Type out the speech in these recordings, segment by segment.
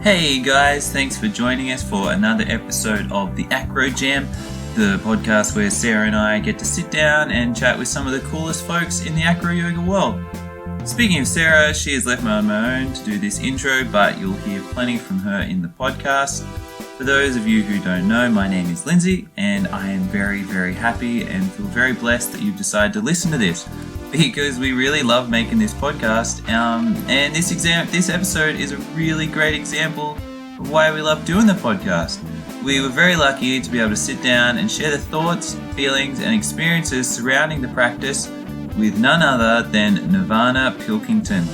Hey guys, thanks for joining us for another episode of the Acro Jam, the podcast where Sarah and I get to sit down and chat with some of the coolest folks in the Acro Yoga world. Speaking of Sarah, she has left me on my own to do this intro, but you'll hear plenty from her in the podcast. For those of you who don't know, my name is Lindsay, and I am very, very happy and feel very blessed that you've decided to listen to this, because we really love making this podcast, and this episode is a really great example of why we love doing the podcast. We were very lucky to be able to sit down and share the thoughts, feelings, and experiences surrounding the practice with none other than Nirvana Pilkington.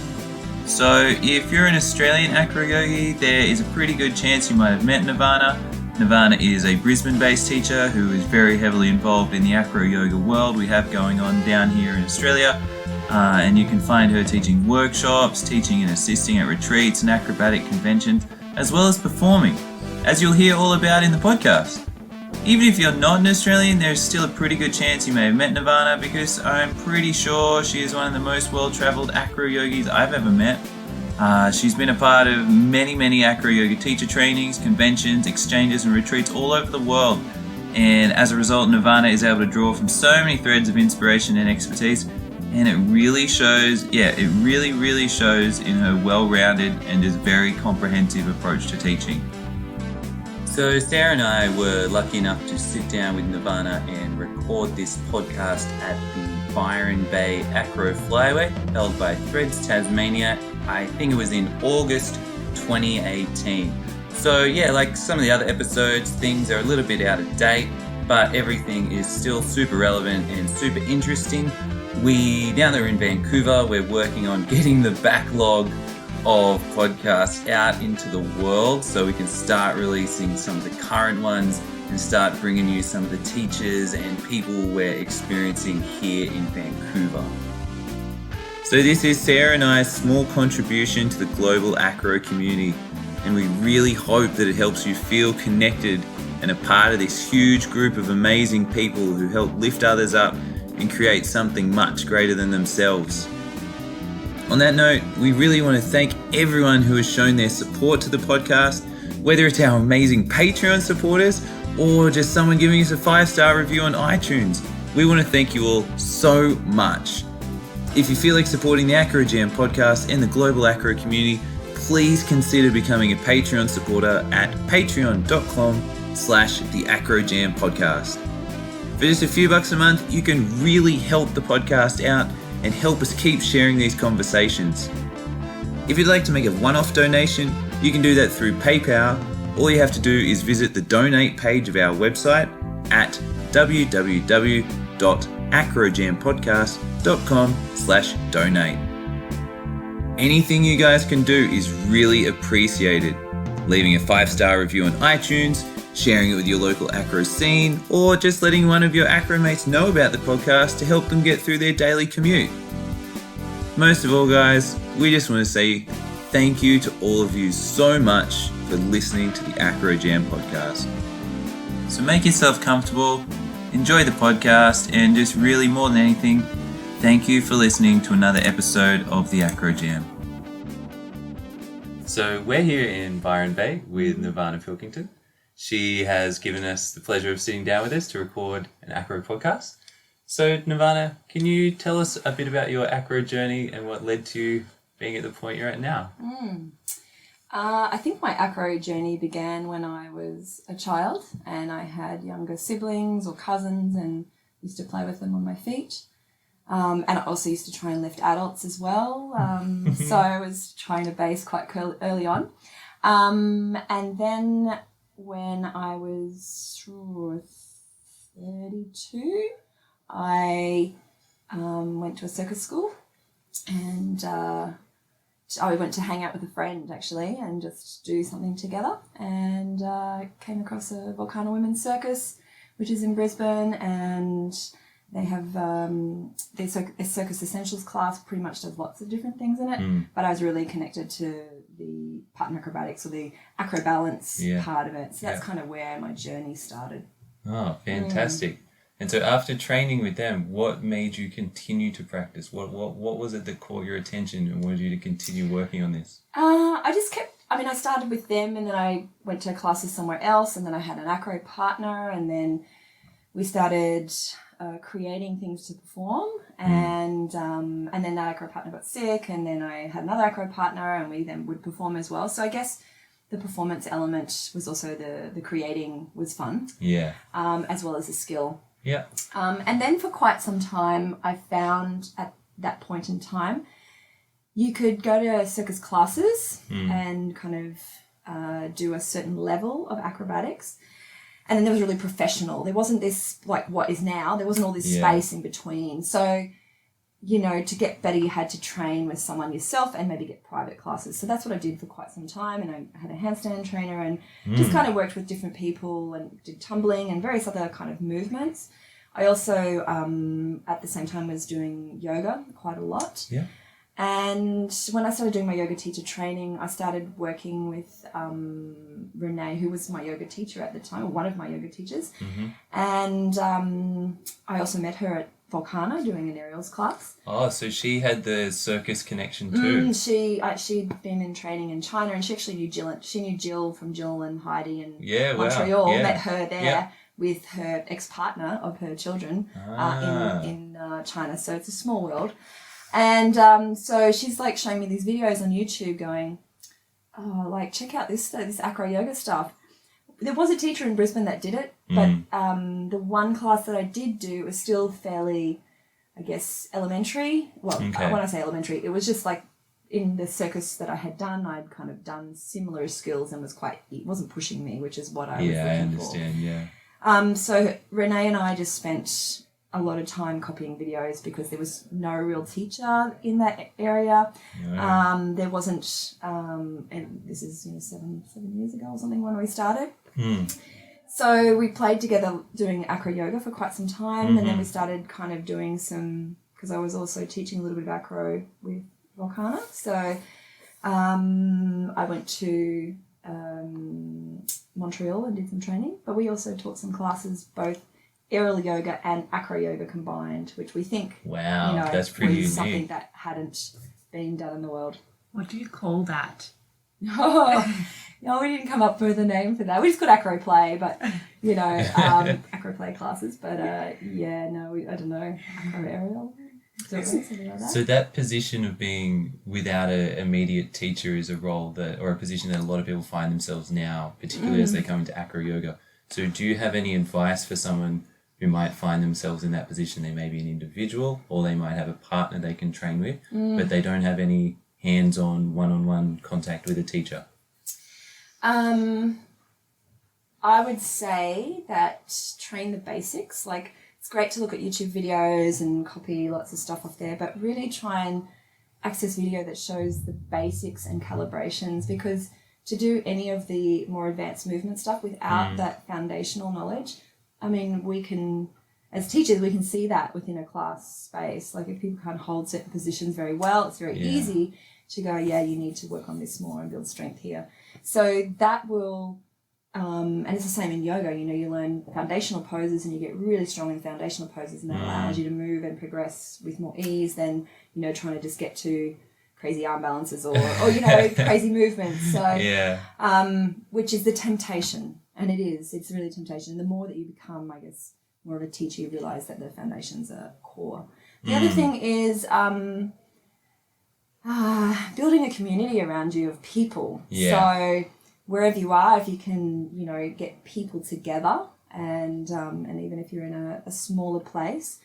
So if you're an Australian acro yogi, there is a pretty good chance you might have met Nirvana. Nirvana is a Brisbane-based teacher who is very heavily involved in the Acro Yoga world we have going on down here in Australia. And you can find her teaching workshops, teaching and assisting at retreats and acrobatic conventions, as well as performing, as you'll hear all about in the podcast. Even if you're not an Australian, there's still a pretty good chance you may have met Nirvana, because I'm pretty sure she is one of the most well-travelled acro yogis I've ever met. She's been a part of many Acro Yoga teacher trainings, conventions, exchanges and retreats all over the world. And as a result, Nirvana is able to draw from so many threads of inspiration and expertise. And it really shows, it really shows in her well-rounded and just very comprehensive approach to teaching. So Sarah and I were lucky enough to sit down with Nirvana and record this podcast at the Byron Bay Acro Flyway, held by Threads Tasmania. I think it was in August 2018. So yeah, like some of the other episodes, things are a little bit out of date, but everything is still super relevant and super interesting. Now that we're in Vancouver, we're working on getting the backlog of podcasts out into the world so we can start releasing some of the current ones and start bringing you some of the teachers and people we're experiencing here in Vancouver. So this is Sarah and I's small contribution to the global acro community, and we really hope that it helps you feel connected and a part of this huge group of amazing people who help lift others up and create something much greater than themselves. On that note, we really want to thank everyone who has shown their support to the podcast, whether it's our amazing Patreon supporters or just someone giving us a 5-star review on iTunes. We want to thank you all so much. If you feel like supporting the Acro Jam podcast and the global acro community, please consider becoming a Patreon supporter at patreon.com/theacrojam podcast. For just a few bucks a month, you can really help the podcast out and help us keep sharing these conversations. If you'd like to make a one-off donation, you can do that through PayPal. All you have to do is visit the donate page of our website at www.acrojampodcast.com/donate. Anything you guys can do is really appreciated. Leaving a 5-star review on iTunes, sharing it with your local acro scene, or just letting one of your acro mates know about the podcast to help them get through their daily commute. Most of all, guys, we just want to say thank you to all of you so much for listening to the Acro Jam podcast. So make yourself comfortable, enjoy the podcast, and just really more than anything, thank you for listening to another episode of the Acro Jam. So we're here in Byron Bay with Nirvana Pilkington. She has given us the pleasure of sitting down with us to record an acro podcast. So Nirvana, can you tell us a bit about your acro journey and what led to you being at the point you're at now? I think my acro journey began when I was a child and I had younger siblings or cousins and used to play with them on my feet. And I also used to try and lift adults as well. So I was trying to base quite early on. And then when I was 32, I went to a circus school and I went to hang out with a friend actually and just do something together, and came across a Volcano Women's Circus, which is in Brisbane, and they have their Circus Essentials class pretty much does lots of different things in it, but I was really connected to the pattern acrobatics or the acro balance part of it, so that's kind of where my journey started. Oh, fantastic. And so after training with them, what made you continue to practice? What was it that caught your attention and wanted you to continue working on this? I just kept I started with them, and then I went to classes somewhere else, and then I had an acro partner, and then we started creating things to perform, and then that acro partner got sick, and then I had another acro partner, and we then would perform as well. So I guess the performance element was also the creating was fun. Yeah. As well as the skill. Yeah. And then for quite some time, I found at that point in time, you could go to circus classes and kind of do a certain level of acrobatics. And then there was really professional. There wasn't this, like what is now, there wasn't all this space in between. So, you know, to get better, you had to train with someone yourself and maybe get private classes. So that's what I did for quite some time. And I had a handstand trainer and just kind of worked with different people and did tumbling and various other kind of movements. I also, at the same time, was doing yoga quite a lot. Yeah. And when I started doing my yoga teacher training, I started working with Renee, who was my yoga teacher at the time, or one of my yoga teachers. And I also met her at Volcana doing an aerials class. Oh, so she had the circus connection too. She'd been in training in China, and she actually knew Jill. She knew Jill from Jill and Heidi in Montreal. Yeah. Met her there with her ex-partner of her children in China. So it's a small world. And so she's like showing me these videos on YouTube going, oh, like check out this acro yoga stuff. There was a teacher in Brisbane that did it, but the one class that I did do was still fairly, I guess, elementary. Well, when I say elementary, it was just like in the circus that I had done, I'd kind of done similar skills and it wasn't pushing me, which is what I was looking for. Yeah, I understand, yeah. So Renee and I just spent a lot of time copying videos because there was no real teacher in that area. No. There wasn't, and this is 7 years ago or something when we started. So we played together doing Acro Yoga for quite some time, and then we started kind of doing some, because I was also teaching a little bit of acro with Volcana. So I went to Montreal and did some training, but we also taught some classes, both aerial yoga and acro yoga combined, which we think that's pretty unique. Something that hadn't been done in the world. What do you call that? No, we didn't come up with a name for that. We just called acro play, but acro play classes. But I don't know, acro aerial. Something like that. So that position of being without an immediate teacher is a role or a position that a lot of people find themselves now, particularly as they come into acro yoga. So do you have any advice for someone who might find themselves in that position? They may be an individual, or they might have a partner they can train with, but they don't have any hands-on, one-on-one contact with a teacher. I would say that train the basics. Like, it's great to look at YouTube videos and copy lots of stuff off there, but really try and access video that shows the basics and calibrations, because to do any of the more advanced movement stuff without that foundational knowledge, I mean, we can, as teachers, we can see that within a class space. Like, if people can't hold certain positions very well, it's very easy to go, you need to work on this more and build strength here. So that will, and it's the same in yoga, you learn foundational poses and you get really strong in foundational poses, and that allows you to move and progress with more ease than, trying to just get to crazy arm balances or crazy movements. So, which is the temptation. And it's really temptation. And the more that you become, I guess, more of a teacher, you realise that the foundations are core. The other thing is building a community around you of people. So wherever you are, if you can, get people together, and even if you're in a smaller place,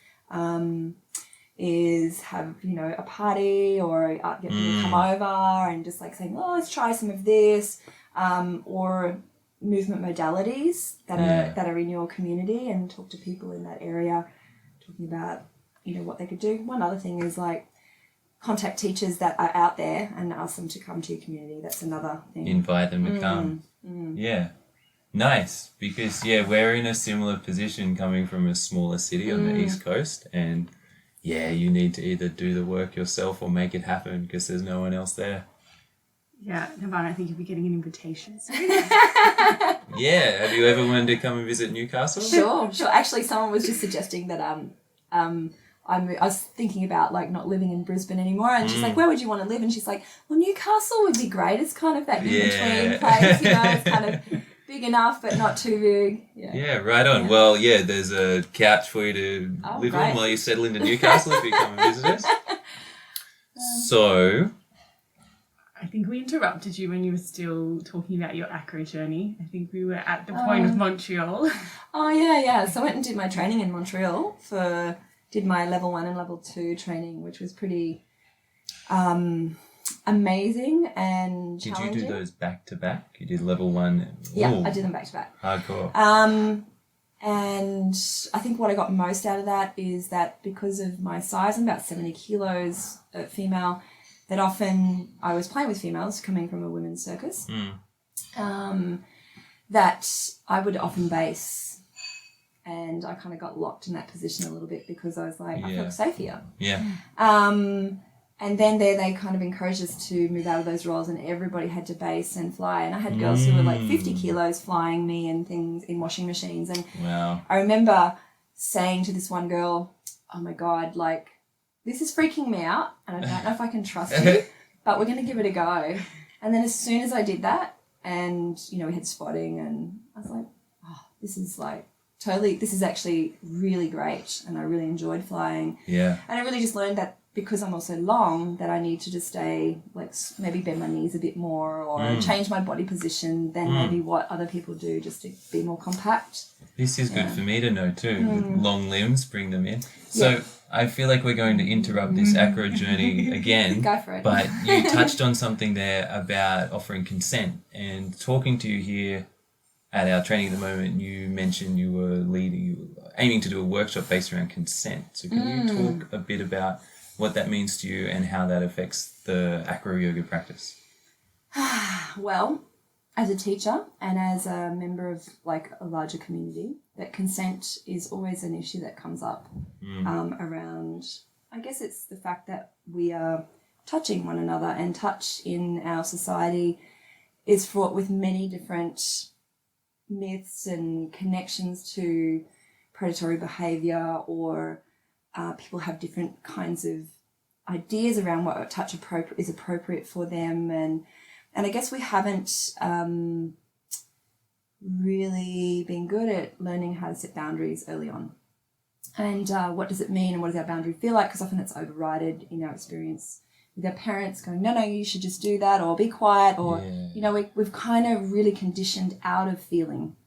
is have, a party or get people to come over and just like saying, let's try some of this, or movement modalities that are in your community, and talk to people in that area, talking about, what they could do. One other thing is like contact teachers that are out there and ask them to come to your community. That's another thing. Invite them to come. Yeah. Nice. Because, we're in a similar position coming from a smaller city on the East Coast, and you need to either do the work yourself or make it happen because there's no one else there. Yeah, Nirvana, I think you'll be getting an invitation soon. Yeah, have you ever wanted to come and visit Newcastle? Sure. Actually, someone was just suggesting that I was thinking about like not living in Brisbane anymore, and she's like, where would you want to live? And she's like, well, Newcastle would be great. It's kind of that in-between place, it's kind of big enough but not too big. Yeah, right on. Well, there's a couch for you to live on while you settle into Newcastle if you come and visit us. So I think we interrupted you when you were still talking about your acro journey. I think we were at the point of Montreal. Oh, yeah. So I went and did my training in Montreal did my level 1 and level 2 training, which was pretty amazing and challenging. Did you do those back to back? You did level 1? Yeah, I did them back to back. Hardcore. And I think what I got most out of that is that because of my size, I'm about 70 kilos female, that often I was playing with females coming from a women's circus, that I would often base, and I kind of got locked in that position a little bit because I was like, I feel safe here. Yeah. And then they kind of encouraged us to move out of those roles, and everybody had to base and fly. And I had girls who were like 50 kilos flying me and things in washing machines. And I remember saying to this one girl, oh my God, like, this is freaking me out, and I don't know if I can trust you, but we're going to give it a go. And then as soon as I did that, and, we had spotting, and I was like, oh, this is actually really great, and I really enjoyed flying. Yeah. And I really just learned that because I'm also long, that I need to just stay, like, maybe bend my knees a bit more or change my body position than maybe what other people do, just to be more compact. This is good for me to know too. With long limbs, bring them in. So I feel like we're going to interrupt this acro journey again. Go for it. But you touched on something there about offering consent. And talking to you here at our training at the moment, you mentioned you were aiming to do a workshop based around consent. So can you talk a bit about what that means to you and how that affects the acro yoga practice? Well, as a teacher and as a member of like a larger community, that consent is always an issue that comes up around, I guess it's the fact that we are touching one another, and touch in our society is fraught with many different myths and connections to predatory behaviour, or people have different kinds of ideas around what touch is appropriate for them, and I guess we haven't really been good at learning how to set boundaries early on. And what does it mean, and what does our boundary feel like? Because often it's overridden in our experience with our parents going, no, you should just do that, or be quiet, or, we've kind of really conditioned out of feeling.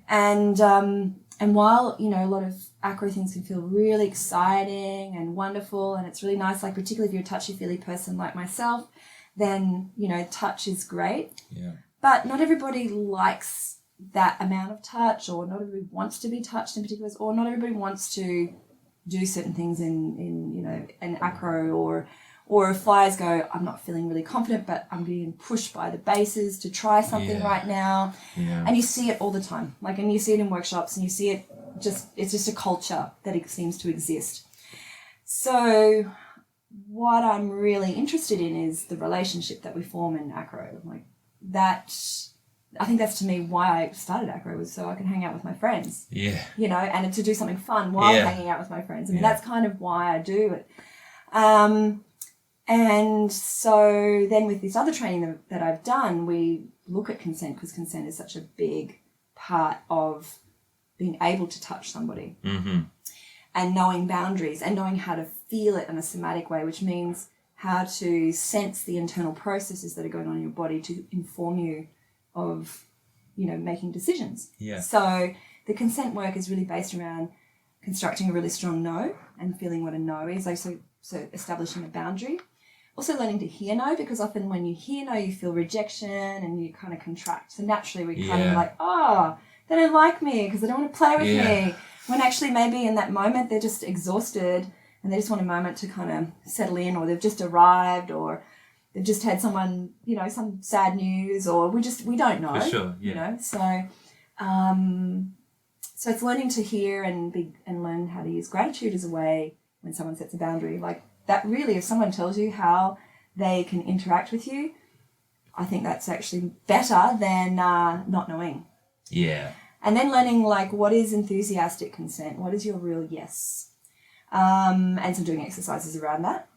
And while, a lot of acro things can feel really exciting and wonderful, and it's really nice, like particularly if you're a touchy-feely person like myself, then, touch is great. Yeah. But not everybody likes that amount of touch, or not everybody wants to be touched in particular, or not everybody wants to do certain things in an acro, or if flyers go, I'm not feeling really confident, but I'm being pushed by the bases to try something right now. Yeah. And you see it all the time. And you see it in workshops, and you see it it's just a culture that it seems to exist. So what I'm really interested in is the relationship that we form in acro. Like that, I think that's to me why I started acro, was so I can hang out with my friends. Yeah. And to do something fun while hanging out with my friends. I mean, that's kind of why I do it. And so then with this other training that I've done, we look at consent, because consent is such a big part of being able to touch somebody. And knowing boundaries, and knowing how to feel it in a somatic way, which means how to sense the internal processes that are going on in your body to inform you of, making decisions. Yeah. So the consent work is really based around constructing a really strong no and feeling what a no is, like so establishing a boundary. Also learning to hear no, because often when you hear no, you feel rejection and you kind of contract. So naturally we kind of like, they don't like me because they don't want to play with me. When actually maybe in that moment they're just exhausted and they just want a moment to kind of settle in, or they've just arrived, or they've just had someone, some sad news, or we don't know. For sure, yeah. So it's learning to hear and learn how to use gratitude as a way when someone sets a boundary. Like that really, if someone tells you how they can interact with you, I think that's actually better than not knowing. Yeah. And then learning, like, what is enthusiastic consent? What is your real yes? and some doing exercises around that.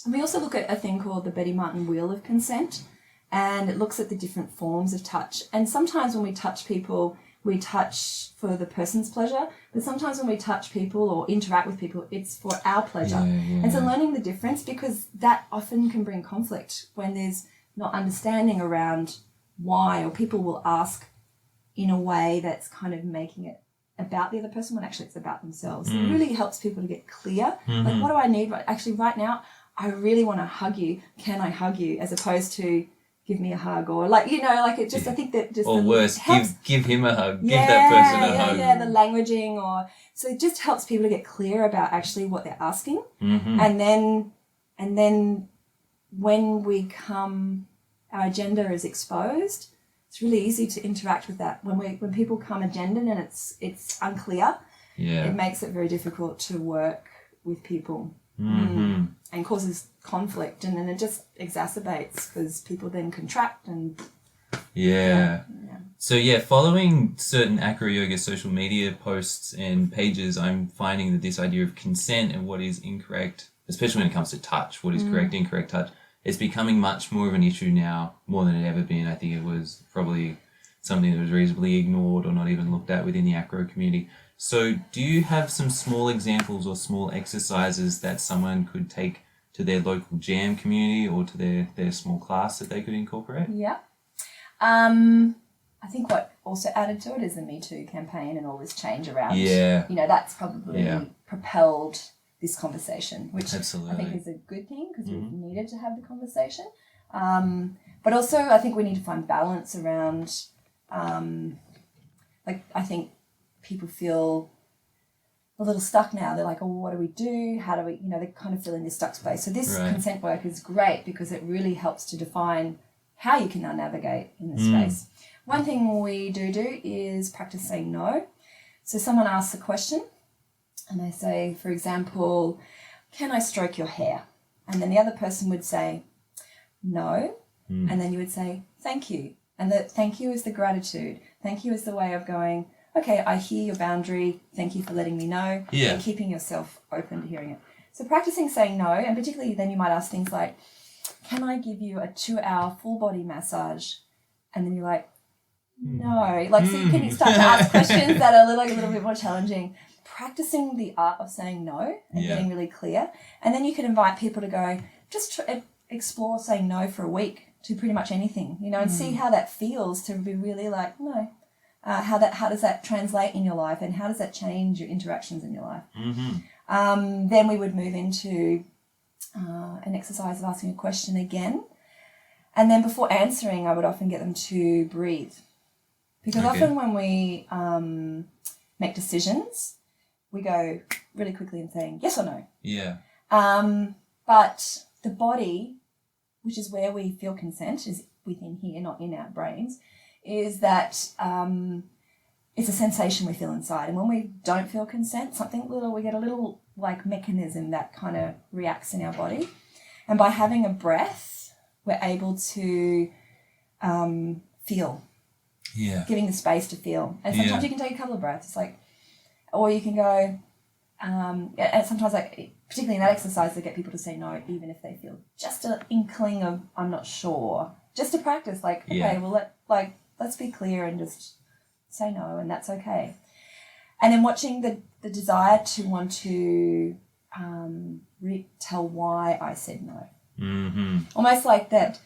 And we also look at a thing called the Betty Martin Wheel of Consent, and it looks at the different forms of touch. And sometimes when we touch people, we touch for the person's pleasure, but sometimes when we touch people or interact with people, it's for our pleasure. And so learning the difference, because that often can bring conflict when there's not understanding around why, or people will ask in a way that's kind of making it about the other person when actually it's about themselves. It really helps people to get clear. Like, what do I need? Actually, right now, I really want to hug you. Can I hug you? As opposed to give me a hug, or like, you know, like it just, I think that just... Or worse, give him a hug. Give that person a hug. Yeah, the languaging, or... So it just helps people to get clear about actually what they're asking. And then when our agenda is exposed, it's really easy to interact with that. When people come agendaed and it's unclear, it makes it very difficult to work with people. And causes conflict, and then it just exacerbates because people then contract and So following certain Acro Yoga social media posts and pages, I'm finding that this idea of consent and what is incorrect, especially when it comes to touch, what is correct, incorrect touch, it's becoming much more of an issue now, more than it ever been. I think it was probably something that was reasonably ignored or not even looked at within the acro community. So do you have some small examples or small exercises that someone could take to their local jam community or to their small class that they could incorporate? Yeah. I think what also added to it is the Me Too campaign and all this change around. Yeah. You know, that's probably propelled this conversation, which Absolutely. I think is a good thing because we've needed to have the conversation. But also I think we need to find balance around, I think people feel a little stuck now. They're like, oh, what do we do? How do we, they kind of feel in this stuck space. So this consent work is great because it really helps to define how you can now navigate in this space. One thing we do is practice saying no. So someone asks a question and they say, for example, can I stroke your hair? And then the other person would say, no. And then you would say, thank you. And the thank you is the gratitude. Thank you is the way of going, okay, I hear your boundary. Thank you for letting me know. Yeah. And keeping yourself open to hearing it. So practicing saying no, and particularly then you might ask things like, can I give you a 2-hour full body massage? And then you're like, no. Like, so you can start to ask questions that are a little bit more challenging. Practicing the art of saying no and getting really clear. And then you can invite people to go, just explore saying no for a week to pretty much anything, and see how that feels to be really like, no. How does that translate in your life, and how does that change your interactions in your life? Then we would move into an exercise of asking a question again. And then before answering, I would often get them to breathe. Because often when we make decisions, we go really quickly and saying yes or no. Yeah. But the body, which is where we feel consent, is within here, not in our brains, is that it's a sensation we feel inside. And when we don't feel consent, we get a little like mechanism that kind of reacts in our body. And by having a breath, we're able to feel. Yeah. Giving the space to feel. And sometimes you can take a couple of breaths. It's like, or you can go, and sometimes particularly in that exercise, they get people to say no, even if they feel just an inkling of, I'm not sure. Just to practice, let's be clear and just say no, and that's okay. And then watching the desire to want to tell why I said no. Almost like that,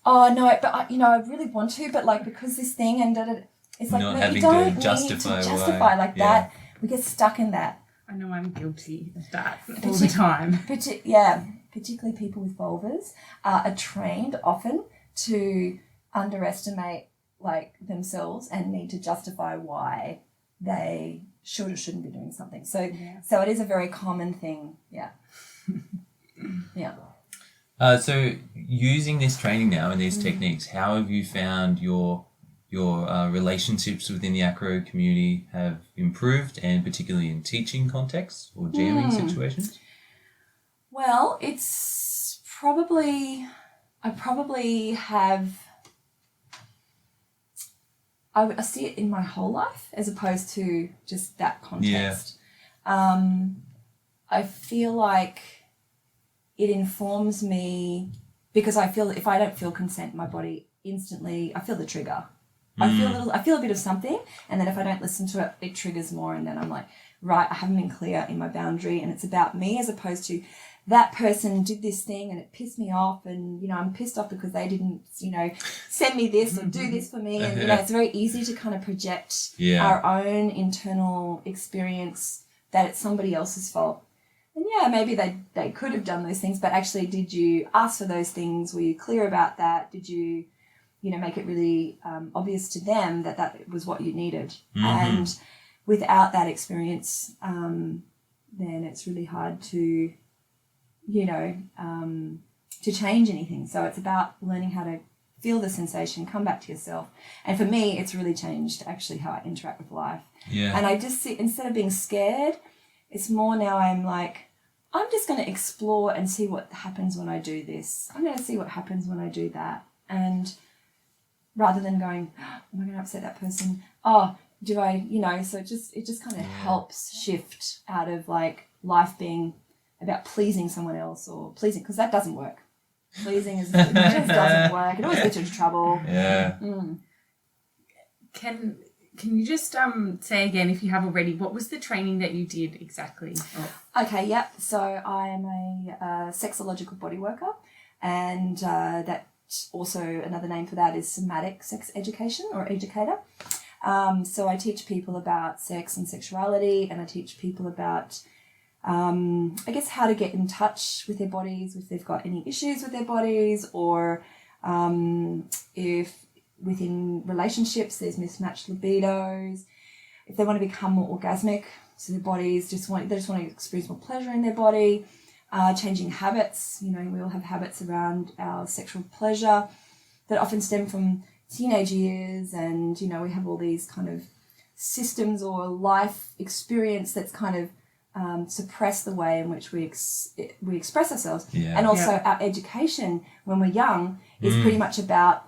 oh no, but I really want to, but because this thing and it's like, not no, having you don't to justify need to justify why. like that. We get stuck in that. I know I'm guilty of that all the time. Particularly people with vulvas are trained often to underestimate themselves and need to justify why they should or shouldn't be doing something. So it is a very common thing. Yeah. So using this training now and these techniques, how have you found your relationships within the acro community have improved, and particularly in teaching contexts or jamming situations? Well, it's I see it in my whole life as opposed to just that context. I feel like it informs me, because I feel if I don't feel consent in my body instantly, I feel the trigger. I feel a bit of something, and then if I don't listen to it, it triggers more, and then I'm like, right, I haven't been clear in my boundary, and it's about me as opposed to that person did this thing and it pissed me off, and, you know, I'm pissed off because they didn't, you know, send me this or do this for me. And, you know, it's very easy to kind of project our own internal experience that it's somebody else's fault. And yeah, maybe they could have done those things, but actually, did you ask for those things? Were you clear about that? Did you, you know, make it really obvious to them that that was what you needed? And without that experience, then it's really hard to, you know, to change anything. So it's about learning how to feel the sensation, come back to yourself. And for me, it's really changed actually how I interact with life. Yeah. And I just see, instead of being scared, it's more now I'm like, I'm just going to explore and see what happens when I do this. I'm going to see what happens when I do that. And rather than going, oh, am I going to upset that person? Oh, do I, you know, so it just kind of helps shift out of like life being about pleasing someone else or pleasing, because that doesn't work. Pleasing it just doesn't work. It always gets you into trouble. Yeah. Can you just say again, if you have already, what was the training that you did exactly? Okay, yep. So I am a sexological body worker, and that also another name for that is Somatic Sex Education or Educator. So I teach people about sex and sexuality, and I teach people about I guess how to get in touch with their bodies if they've got any issues with their bodies, or if within relationships there's mismatched libidos, if they want to become more orgasmic, so their bodies just want to experience more pleasure in their body, changing habits. You know, we all have habits around our sexual pleasure that often stem from teenage years, and, you know, we have all these kind of systems or life experience that's kind of suppress the way in which we express ourselves. And also our education when we're young is pretty much about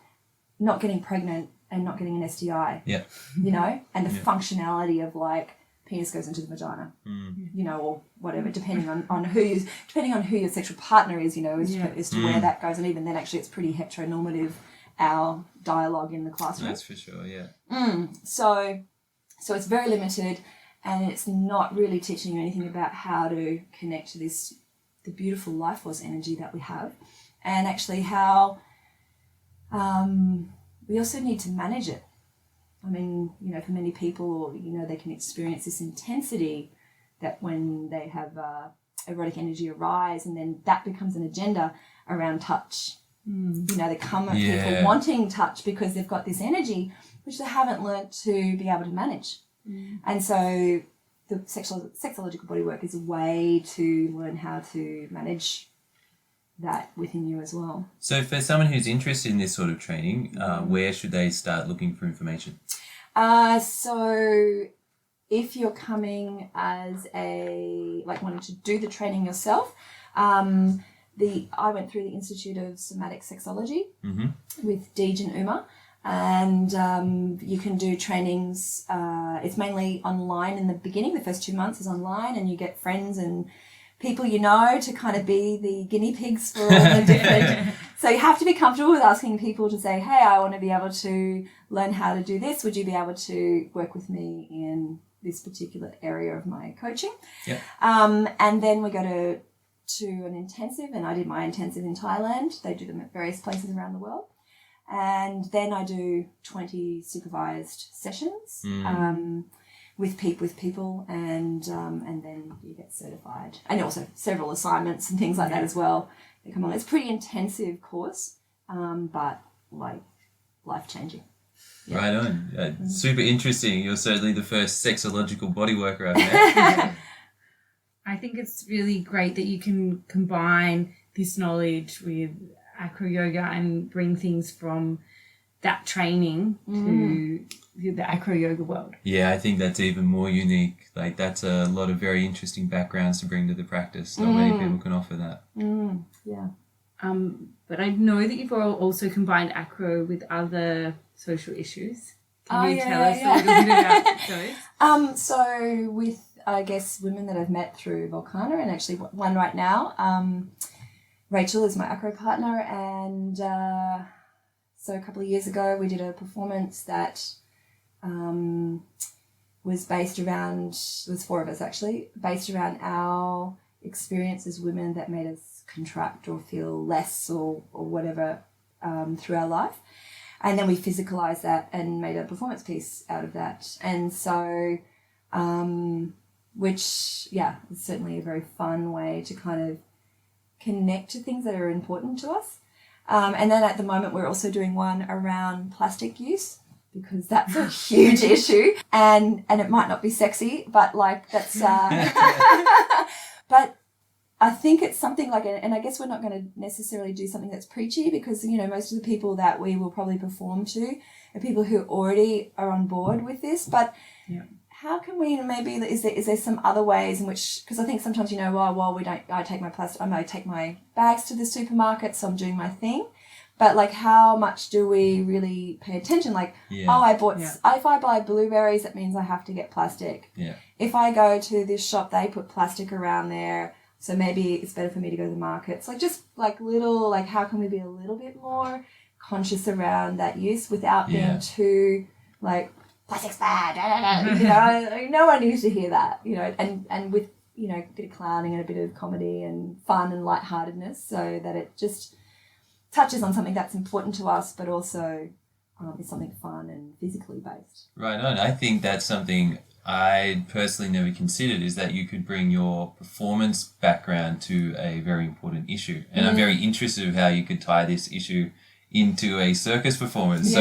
not getting pregnant and not getting an STI, you know, and the functionality of like penis goes into the vagina, you know, or whatever, depending on who your sexual partner is, you know, as to where that goes. And even then actually it's pretty heteronormative, our dialogue in the classroom. That's for sure, So it's very limited. And it's not really teaching you anything about how to connect to the beautiful life force energy that we have, and actually how we also need to manage it. I mean, you know, for many people, you know, they can experience this intensity that when they have erotic energy arise, and then that becomes an agenda around touch. You know, they come at people wanting touch because they've got this energy which they haven't learnt to be able to manage. And so the sexological bodywork is a way to learn how to manage that within you as well. So for someone who's interested in this sort of training, where should they start looking for information? So if you're coming as wanting to do the training yourself, I went through the Institute of Somatic Sexology with Deej and Uma. And you can do trainings. It's mainly online in the beginning. The first 2 months is online, and you get friends and people you know to kind of be the guinea pigs for all the different. So you have to be comfortable with asking people to say, hey, I want to be able to learn how to do this. Would you be able to work with me in this particular area of my coaching? And then we go to an intensive, and I did my intensive in Thailand. They do them at various places around the world. And then I do 20 supervised sessions with people, and then you get certified. And also several assignments and things like that as well. They come on. It's a pretty intensive course, but like life-changing. Right on. Super interesting. You're certainly the first sexological bodyworker I've met. I think it's really great that you can combine this knowledge with Acro Yoga and bring things from that training to the Acro Yoga world. Yeah, I think that's even more unique. Like, that's a lot of very interesting backgrounds to bring to the practice. Not many people can offer that. But I know that you've also combined Acro with other social issues. Can you tell us a little bit about those? So with I guess, women that I've met through Volcana, and actually one right now. Rachel is my acro partner, and so a couple of years ago we did a performance that was based around, it was 4 of us actually, based around our experience as women that made us contract or feel less or whatever through our life. And then we physicalized that and made a performance piece out of that. And so, which, yeah, is certainly a very fun way to kind of connect to things that are important to us. And then at the moment, we're also doing one around plastic use, because that's a huge issue. And it might not be sexy, but like that's, but I think it's something like, and I guess we're not going to necessarily do something that's preachy, because, you know, most of the people that we will probably perform to are people who already are on board with this. But how can we maybe, is there some other ways in which, because I think sometimes, you know, well, I take my take my bags to the supermarket, so I'm doing my thing. But like, how much do we really pay attention? Like, if I buy blueberries, that means I have to get plastic. Yeah. If I go to this shop, they put plastic around there. So maybe it's better for me to go to the markets. Like, just like little, like, how can we be a little bit more conscious around that use without being too like, plastic's bad, you know, no one needs to hear that, you know, and with, you know, a bit of clowning and a bit of comedy and fun and lightheartedness, so that it just touches on something that's important to us, but also is something fun and physically based. Right on. I think that's something I personally never considered, is that you could bring your performance background to a very important issue. And I'm very interested of how you could tie this issue into a circus performance. So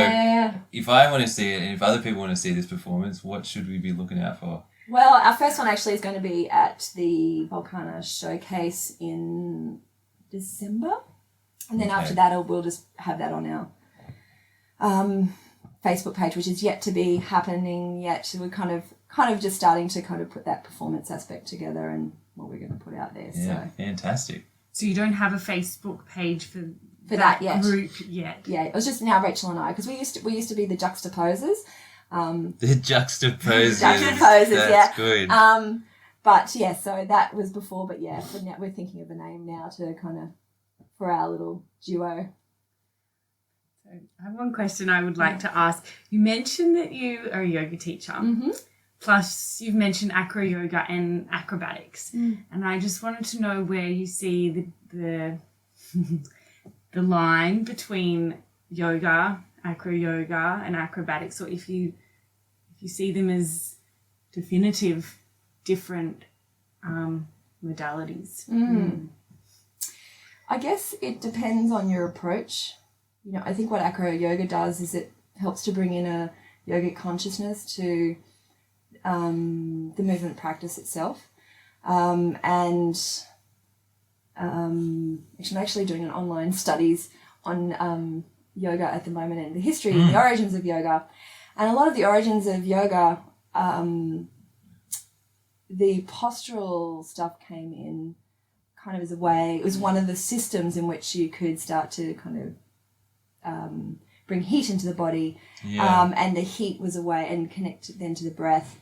if I want to see it, and if other people want to see this performance, what should we be looking out for? Well, our first one actually is going to be at the Volcana Showcase in December. And then after that, we'll just have that on our Facebook page, which is yet to be happening yet. So we're kind of just starting to kind of put that performance aspect together and what we're going to put out there. Yeah, so fantastic. So you don't have a Facebook page for that yet. Group yet? Yeah, it was just now Rachel and I, because we used to be the Juxtaposers. The Juxtaposers. That's good. But yeah, so that was before, but yeah, for now, we're thinking of a name now to kind of, for our little duo. So I have one question I would like to ask. You mentioned that you are a yoga teacher. Mm-hmm. Plus, you've mentioned acro yoga and acrobatics. And I just wanted to know where you see the the line between yoga, acro yoga, and acrobatics, or if you see them as definitive different modalities. I guess it depends on your approach. You know, I think what acro yoga does is it helps to bring in a yogic consciousness to the movement practice itself. Actually, I'm actually doing an online studies on yoga at the moment, and the history and the origins of yoga. And a lot of the origins of yoga, the postural stuff came in kind of as a way, it was one of the systems in which you could start to kind of bring heat into the body. And the heat was a way, and connect then to the breath,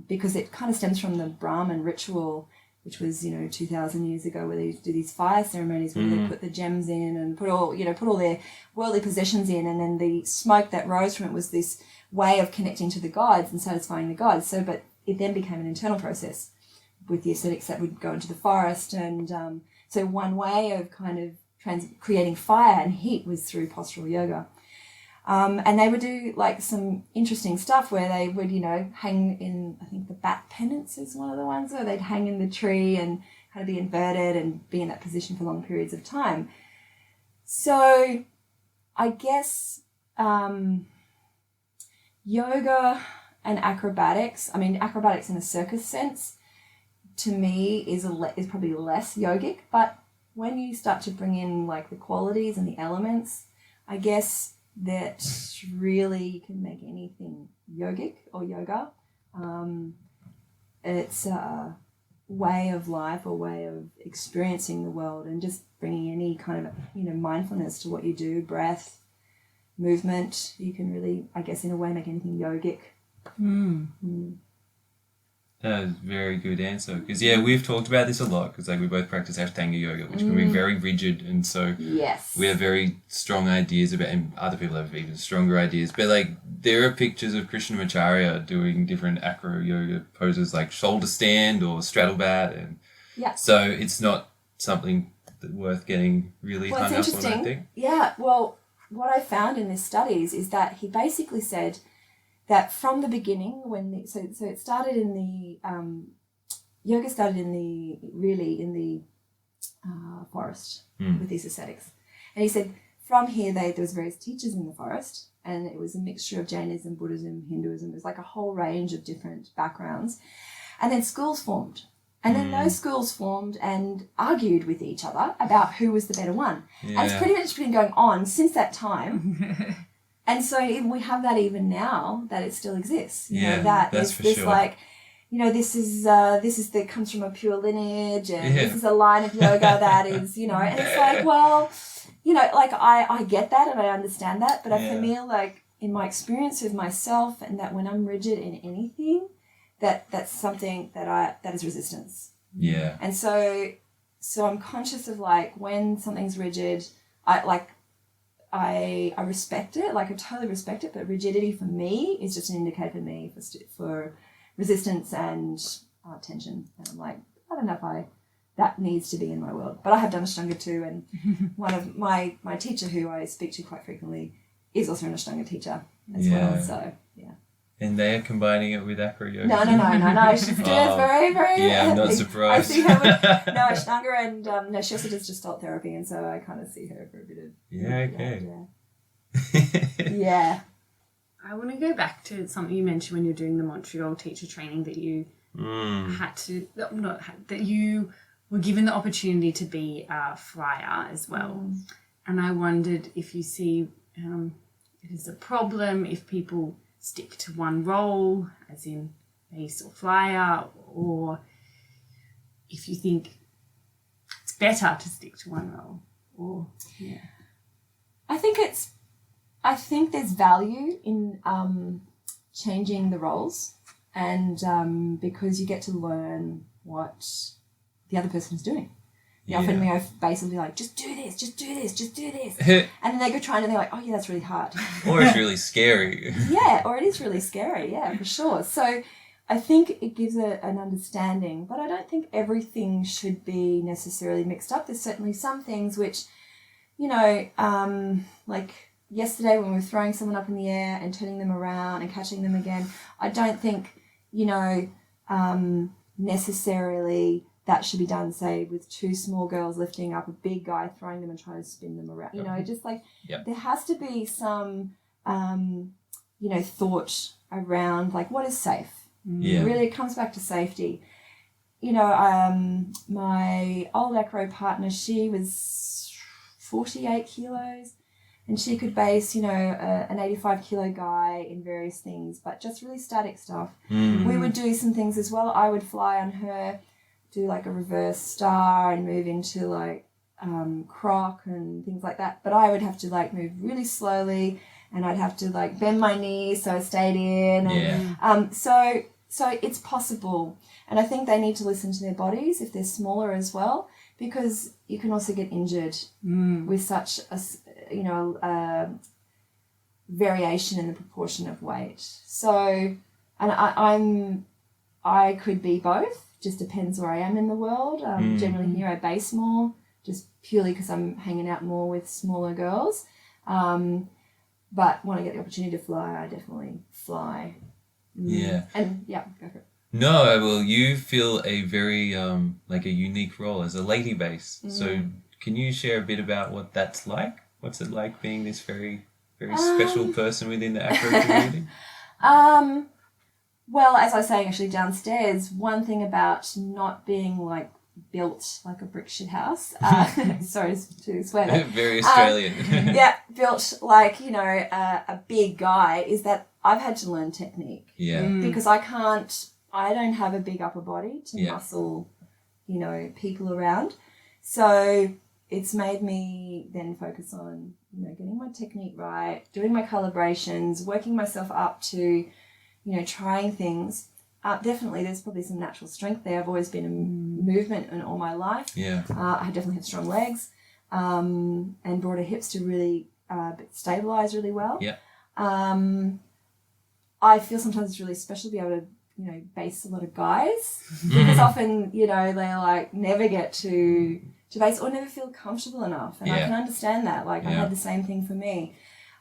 because it kind of stems from the Brahmin ritual, which was, 2,000 years ago, where they do these fire ceremonies where they put the gems in and put all their worldly possessions in, and then the smoke that rose from it was this way of connecting to the gods and satisfying the gods. So, but it then became an internal process with the ascetics that would go into the forest, and so one way of kind of creating fire and heat was through postural yoga. And they would do like some interesting stuff where they would, hang in, I think the bat penance is one of the ones where they'd hang in the tree and kind of be inverted and be in that position for long periods of time. So I guess yoga and acrobatics, acrobatics in a circus sense, to me is probably less yogic, but when you start to bring in like the qualities and the elements, I guess that really you can make anything yogic or yoga. It's a way of life, a way of experiencing the world, and just bringing any kind of, mindfulness to what you do, breath, movement. You can really, I guess, in a way, make anything yogic. Very good answer. Because, we've talked about this a lot because, we both practice Ashtanga yoga, which can be very rigid. And so Yes. we have very strong ideas about, and other people have even stronger ideas. But, there are pictures of Krishnamacharya doing different acro yoga poses like shoulder stand or straddle bat. And so it's not something worth getting really hung up on, I think. Yeah. Well, what I found in this studies is that he basically said that from the beginning, so it started in the yoga started in the forest with these ascetics, and he said from here there was various teachers in the forest, and it was a mixture of Jainism, Buddhism, Hinduism. There's like a whole range of different backgrounds, and then schools formed. And then those schools formed and argued with each other about who was the better one. Yeah. And it's pretty much been going on since that time. And so we have that even now, that it still exists. You know, that that's is for this sure. This that comes from a pure lineage, and this is a line of yoga that is, and it's like, well, I get that and I understand that, but I feel like in my experience with myself, and that when I'm rigid in anything, that's something that is resistance. Yeah. And so I'm conscious of when something's rigid, I respect it, I totally respect it, but rigidity for me is just an indicator for me for resistance and tension. And I'm like, I don't know if that needs to be in my world. But I have done Ashtanga too, and one of my teacher, who I speak to quite frequently, is also an Ashtanga teacher as well. So And they are combining it with Acro Yoga? No. She's doing very, very... Yeah, I'm not surprised. I see her with Ashtanga, and she also does Gestalt therapy, and so I kind of see her for a bit of... Yeah, okay. Yeah. I want to go back to something you mentioned when you were doing the Montreal teacher training, that you that you were given the opportunity to be a friar as well. And I wondered if you see it is a problem if people stick to one role, as in bass or flyer, or if you think it's better to stick to one role. Or I think there's value in changing the roles, and because you get to learn what the other person's doing. Often we go basically just do this, just do this, just do this. And then they go try and they're like, oh yeah, that's really hard. Or it's really scary. Or it is really scary, for sure. So I think it gives an understanding, but I don't think everything should be necessarily mixed up. There's certainly some things which, like yesterday when we were throwing someone up in the air and turning them around and catching them again, I don't think, necessarily that should be done, say, with two small girls lifting up a big guy, throwing them and trying to spin them around. There has to be some, thought around, what is safe. Yeah. Really, it comes back to safety. My old acro partner, she was 48 kilos, and she could base, an 85 kilo guy in various things, but just really static stuff. We would do some things as well. I would fly on her, do a reverse star and move into croc and things like that. But I would have to move really slowly, and I'd have to bend my knees so I stayed in. And, so it's possible. And I think they need to listen to their bodies if they're smaller as well, because you can also get injured with such a variation in the proportion of weight. So, and I could be both. Just depends where I am in the world. Generally here I base more, just purely because I'm hanging out more with smaller girls. But when I get the opportunity to fly, I definitely fly. Yeah. And go for it. No, well, you feel a very a unique role as a lady bass. So can you share a bit about what that's like? What's it like being this very, very special person within the acro community? Well, as I was saying actually downstairs, one thing about not being built like a brick shit house, sorry to swear there. Very Australian. Built a big guy, is that I've had to learn technique. Yeah. Because I don't have a big upper body to muscle, people around. So it's made me then focus on, getting my technique right, doing my calibrations, working myself up to, trying things. definitely there's probably some natural strength there. I've always been in movement in all my life. Yeah. I definitely had strong legs and broader hips to really stabilize really well. Yeah. I feel sometimes it's really special to be able to, base a lot of guys because often, they like never get to base or never feel comfortable enough. And I can understand that. Like I had the same thing for me.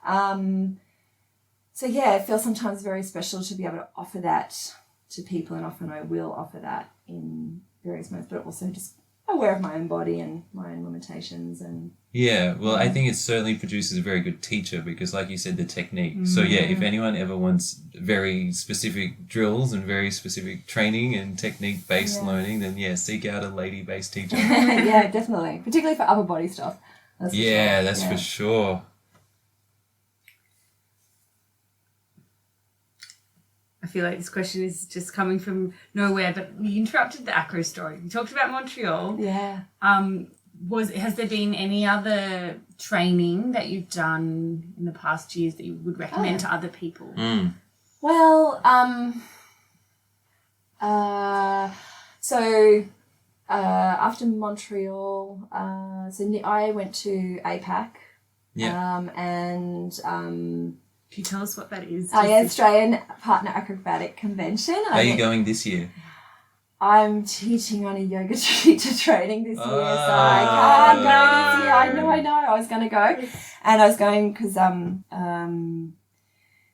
So yeah, it feels sometimes very special to be able to offer that to people, and often I will offer that in various ways, but also just aware of my own body and my own limitations. And I think it certainly produces a very good teacher because, like you said, the technique. So if anyone ever wants very specific drills and very specific training and technique-based learning, then seek out a lady-based teacher. Yeah, definitely, particularly for upper body stuff. That's for sure. I feel like this question is just coming from nowhere, but you interrupted the acro story. You talked about Montreal. Yeah. Has there been any other training that you've done in the past years that you would recommend to other people? Well, after Montreal, I went to APAC. Yeah. Can you tell us what that is? Australian Partner Acrobatic Convention. Are you going this year? I'm teaching on a yoga teacher training this year, so I can't go this year. I know. I was going to go, and I was going because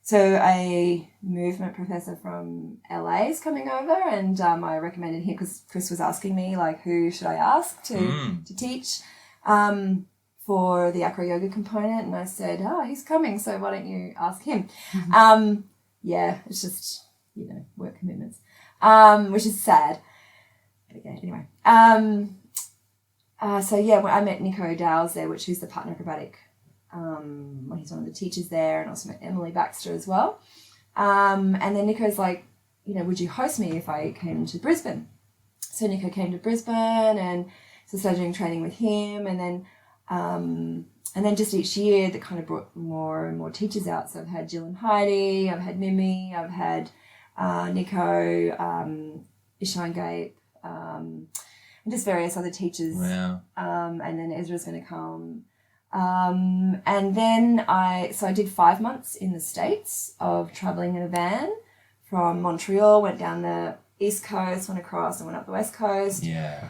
so a movement professor from LA is coming over, and I recommended him because Chris was asking me like who should I ask to teach for the Acro Yoga component, and I said, he's coming, so why don't you ask him? It's just work commitments. Which is sad. But okay, anyway. I met Nico Dowles there, which is the partner acrobatic. He's one of the teachers there, and also met Emily Baxter as well. And then Nico's like, would you host me if I came to Brisbane? So Nico came to Brisbane, and so started doing training with him, and then just each year that kind of brought more and more teachers out. So I've had Jill and Heidi, I've had Mimi, I've had Nico, Ishan Gape, and just various other teachers. Wow. And then Ezra's going to come. And then I did 5 months in the States of traveling in a van from Montreal, went down the East Coast, went across and went up the West Coast. Yeah.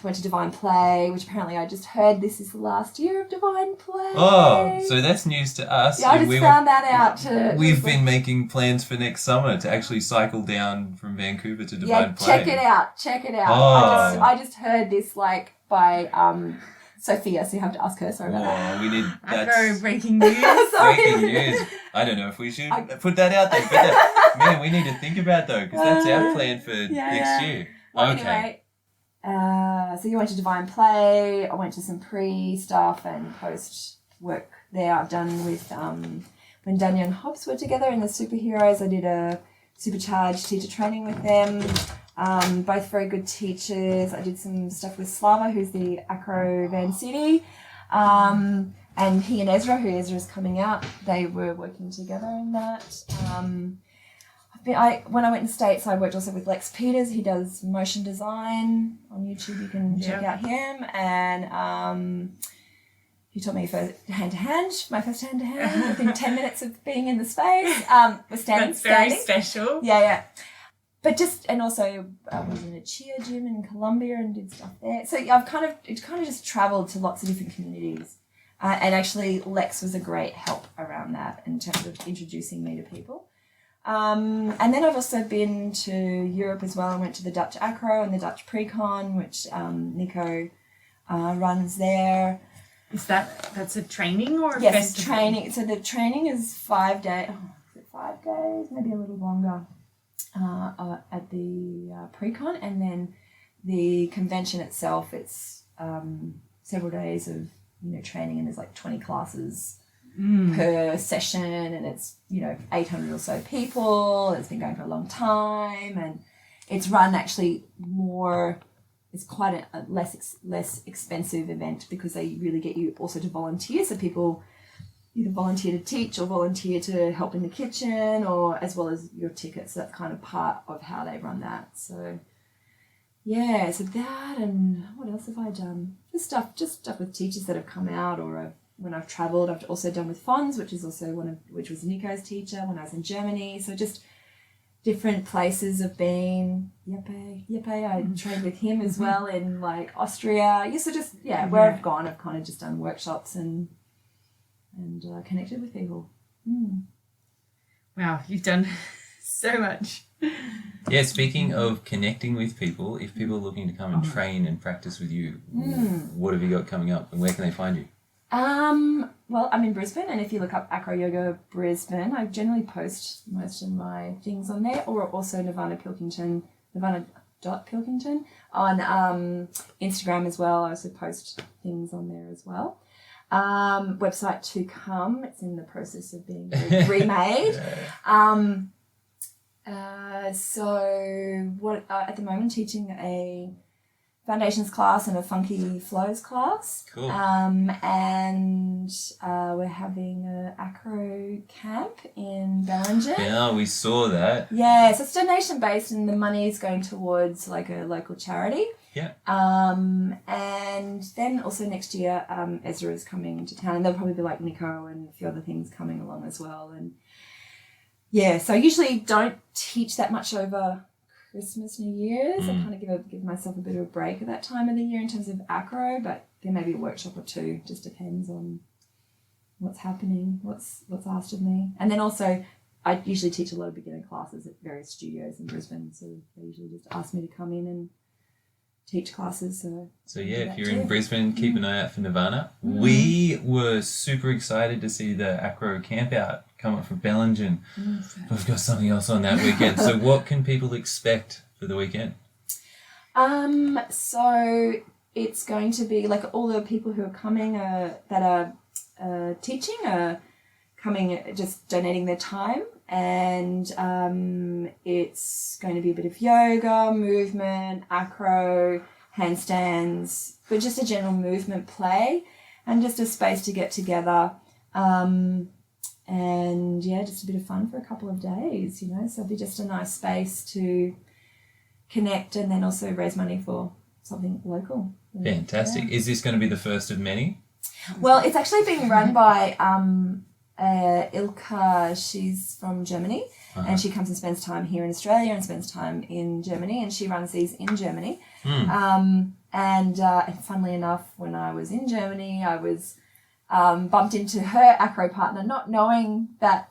Went to Divine Play, which apparently I just heard this is the last year of Divine Play. Oh, so that's news to us. Yeah, I just found that out. We've been making plans for next summer to actually cycle down from Vancouver to Divine Play. Check it out. Oh. I just heard this by Sophia, so you have to ask her. Sorry about that. We need Acro breaking news. breaking news. I don't know if we should put that out there, but man, we need to think about though, because that's our plan for next year. Well, okay. Anyway, so you went to Divine Play. I went to some pre-stuff and post work there I've done with when Danya and Hobbs were together in the Superheroes. I did a supercharged teacher training with them. Both very good teachers. I did some stuff with Slava, who's the Acro Van City. And he and Ezra, who Ezra's coming out, they were working together in that. When I went in the States, I worked also with Lex Peters. He does motion design on YouTube. You can check out him. And he taught me my first hand-to-hand within 10 minutes of being in the space. We're standing. That's very special. Yeah. But also I was in a cheer gym in Colombia and did stuff there. So I've kind of just travelled to lots of different communities. And actually Lex was a great help around that in terms of introducing me to people. And then I've also been to Europe as well. I went to the Dutch Acro and the Dutch Precon, which Nico runs there. That's a training or a festival? Yes, training. So the training is 5 days. Is it 5 days? Maybe a little longer. At the Precon, and then the convention itself, it's several days of training, and there's like 20 classes per session, and it's 800 or so people. It's been going for a long time, and it's run actually more. It's quite a less expensive event because they really get you also to volunteer, so people either volunteer to teach or volunteer to help in the kitchen, or as well as your tickets. So that's kind of part of how they run that. So yeah, so that, and what else have I done? Just stuff with teachers that have come out, or when I've travelled, I've also done with Fons, which is also which was Nico's teacher when I was in Germany. So just different places have been. Yeppe, I trained with him as well in like Austria. Yeah, so just where I've gone, I've kind of just done workshops and connected with people. Wow, you've done so much. Yeah, speaking of connecting with people, if people are looking to come and train and practice with you, what have you got coming up and where can they find you? Well, I'm in Brisbane, and if you look up Acro Yoga Brisbane, I generally post most of my things on there, or also Nirvana.Pilkington on Instagram as well. I also post things on there as well. Website to come. It's in the process of being remade. So what at the moment teaching a foundations class and a funky flows class. Cool. And we're having an acro camp in Bellingen. Yeah, we saw that. Yeah, so it's donation based, and the money is going towards like a local charity. Yeah. And then also next year, Ezra is coming to town, and there'll probably be like Nico and a few other things coming along as well. And yeah, so I usually don't teach that much over Christmas, New Year's. I kind of give myself a bit of a break at that time of the year in terms of acro, but there may be a workshop or two. Just depends on what's happening, what's asked of me. And then also, I usually teach a lot of beginner classes at various studios in Brisbane, so they usually just ask me to come in and teach classes. So yeah, if you're in Brisbane, keep an eye out for Nirvana. We were super excited to see the Acro camp out come up from Bellingen. We've got something else on that weekend. So what can people expect for the weekend? So it's going to be like all the people who are coming that are teaching are coming, just donating their time, and it's going to be a bit of yoga, movement, acro, handstands, but just a general movement play, and just a space to get together. And yeah, just a bit of fun for a couple of days, so it'll be just a nice space to connect and then also raise money for something local. Fantastic. Yeah. Is this going to be the first of many? Well, it's actually being run by Ilka. She's from Germany, and she comes and spends time here in Australia and spends time in Germany, and she runs these in Germany. And funnily enough, when I was in Germany, I was bumped into her acro partner, not knowing that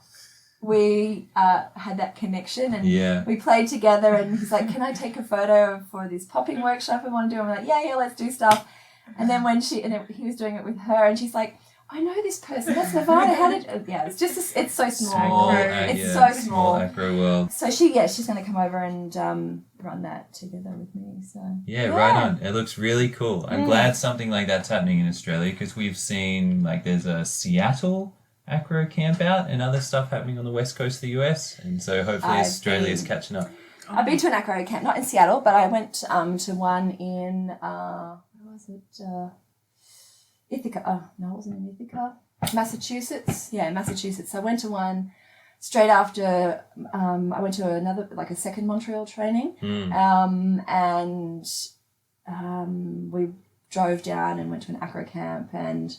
we had that connection, and we played together, and he's like, can I take a photo for this popping workshop I want to do? I'm like, yeah, let's do stuff. And then he was doing it with her, and she's like, I know this person, that's Nirvana. How did it's just it's so small. It's so small acro world. So she's going to come over and run that together with me. So right on. It looks really cool. I'm glad something like that's happening in Australia, because we've seen like there's a Seattle acro camp out and other stuff happening on the west coast of the US, and so hopefully Australia is catching up. I've been to an acro camp, not in Seattle, but I went to one in where was it? Ithaca. Oh, no, it wasn't in Ithaca. Massachusetts. Yeah, Massachusetts. I went to one straight after I went to another, like a second Montreal training. And we drove down and went to an acro camp, and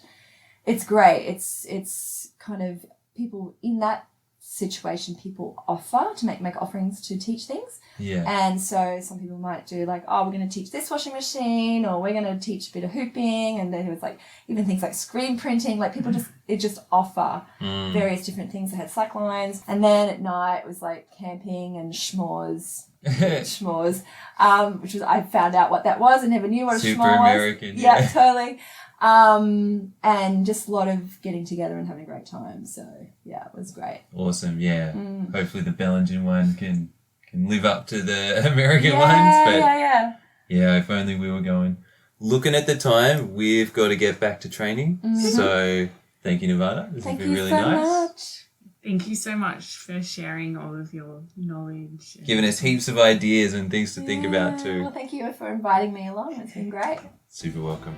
it's great. It's kind of people in that situation, people offer to make offerings to teach things. Yeah. And so some people might do like, we're going to teach this washing machine, or we're going to teach a bit of hooping, and then it was like even things like screen printing, like people just offer various different things. They had slack lines, and then at night it was like camping and schmores. Which was, I found out what that was. I never knew what a Super schmore was. American. Yeah, totally. And just a lot of getting together and having a great time. So yeah, it was great. Awesome. Yeah. Hopefully the Bellingen one can live up to the American ones. But yeah, if only we were going. Looking at the time, we've got to get back to training. So thank you, Nirvana. This has been really nice. Much. Thank you so much for sharing all of your knowledge. Giving us heaps of ideas and things to think about too. Well, thank you for inviting me along. It's been great. Super welcome.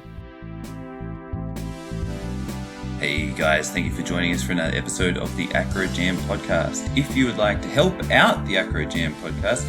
Hey guys, thank you for joining us for another episode of the Acro Jam podcast. If you would like to help out the Acro Jam podcast,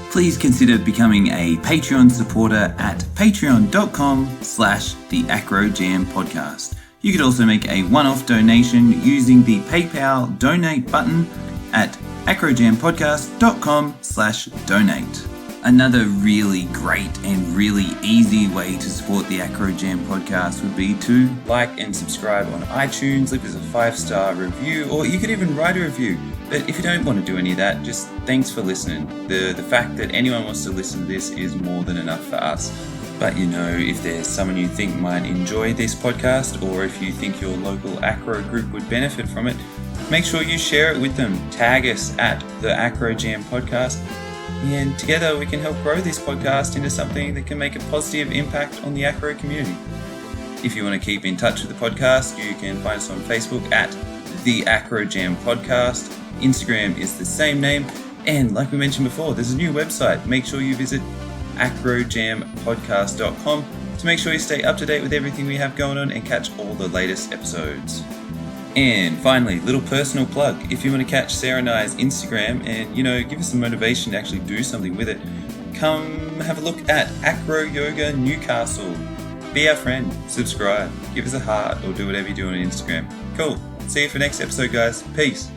please consider becoming a Patreon supporter at patreon.com/the Acro Jam podcast. You could also make a one-off donation using the PayPal donate button at acrojampodcast.com/donate. Another really great and really easy way to support the Acro Jam podcast would be to like and subscribe on iTunes, leave us a 5-star review, or you could even write a review. But if you don't want to do any of that, just thanks for listening. The fact that anyone wants to listen to this is more than enough for us. But if there's someone you think might enjoy this podcast, or if you think your local Acro group would benefit from it, make sure you share it with them. Tag us at the Acro Jam podcast. And together we can help grow this podcast into something that can make a positive impact on the Acro community. If you want to keep in touch with the podcast, you can find us on Facebook at the Acro Jam Podcast. Instagram is the same name. And like we mentioned before, there's a new website. Make sure you visit acrojampodcast.com to make sure you stay up to date with everything we have going on and catch all the latest episodes. And finally, little personal plug. If you want to catch Sarah and I's Instagram and, give us some motivation to actually do something with it, come have a look at Acro Yoga Newcastle. Be our friend, subscribe, give us a heart, or do whatever you do on Instagram. Cool. See you for next episode, guys. Peace.